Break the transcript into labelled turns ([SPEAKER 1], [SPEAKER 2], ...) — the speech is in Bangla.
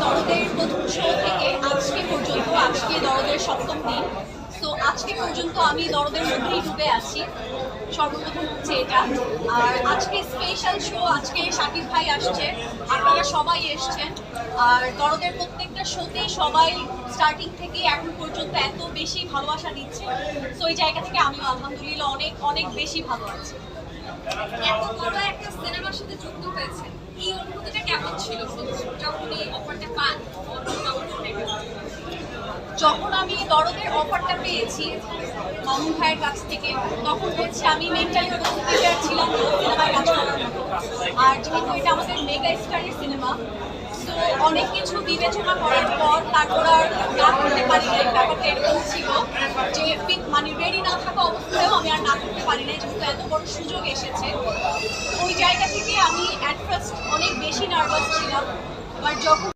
[SPEAKER 1] দরদের প্রথম শো থেকে আজকে পর্যন্ত, আজকে দরদের সপ্তম দিন। তো আজকে পর্যন্ত আমি দরদের মধ্যেই ডুবে আছি, সর্বপ্রথম হচ্ছে এটা। আর আজকে স্পেশাল শো, আজকে শাকিব ভাই আসছে, আপনারা সবাই এসছেন। আর দরদের প্রত্যেকটা শোতে সবাই স্টার্টিং থেকে এখন পর্যন্ত এত বেশি ভালোবাসা দিচ্ছে। তো এই জায়গা থেকে আমি আলহামদুলিল্লাহ অনেক অনেক বেশি ভালো আছি।
[SPEAKER 2] এত বড় একটা সিনেমার সাথে যুক্ত হয়েছে, এই অনুভূতিটা কেমন ছিল যখন এই অফারটা পান?
[SPEAKER 1] যখন আমি দরদের অফারটা পেয়েছি মামুন ভাইয়ের কাছ থেকে, তখন হচ্ছে আমি মেন্টালি প্রিপেয়ার ছিলাম না সিনেমায় কাজ করার মতো। আর যেহেতু এটা আমাদের মেগা স্টারের সিনেমা, তো অনেক কিছু বিবেচনা করার পর তারপর আর না করতে পারি নাই। ব্যাপারটা এরকম ছিল যে মানে রেডি না থাকা অবস্থায়ও আমি আর না করতে পারি নাই, যেহেতু এত বড় সুযোগ এসেছে। ওই জায়গা থেকে আমি অ্যাট ফার্স্ট অনেক বেশি নার্ভাস ছিলাম, বাট যখন